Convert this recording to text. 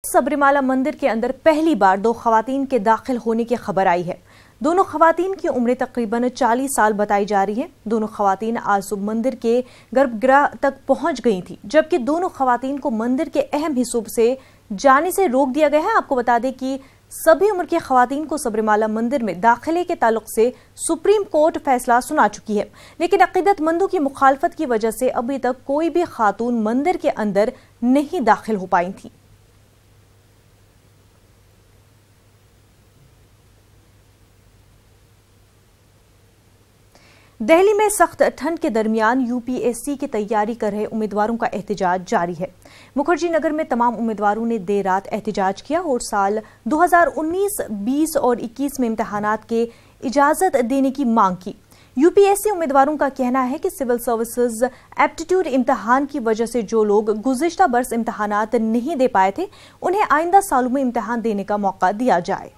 सबरीमाला मंदिर के अंदर पहली बार दो खवातीन के दाखिल होने की खबर आई है। दोनों खवातीन की उम्र तकरीबन 40 साल बताई जा रही है। दोनों खवातीन आज सुबह मंदिर के गर्भगृह तक पहुंच गई थी, जबकि दोनों खवातीन को मंदिर के अहम हिस्सों से जाने से रोक दिया गया है। आपको बता दें कि सभी उम्र की खवातीन को सबरीमाला मंदिर में दाखिले के ताल्लुक से सुप्रीम कोर्ट फैसला सुना चुकी है, लेकिन अकीदतमंदों की मुखालफत की वजह से अभी तक कोई भी खातून मंदिर के अंदर नहीं दाखिल हो पाई थी। दिल्ली में सख्त ठंड के दरमियान यूपीएससी की तैयारी कर रहे उम्मीदवारों का एहतजाज जारी है। मुखर्जी नगर में तमाम उम्मीदवारों ने देर रात एहतजाज किया और साल 2019, 20 और 21 में इम्तहानात के इजाजत देने की मांग की। यूपीएससी उम्मीदवारों का कहना है कि सिविल सर्विसेज एप्टीट्यूड इम्तहान की वजह से जो लोग गुज़िश्ता बरस इम्तहानात नहीं दे पाए थे, उन्हें आइंदा सालों में इम्तहान देने का मौका दिया जाए।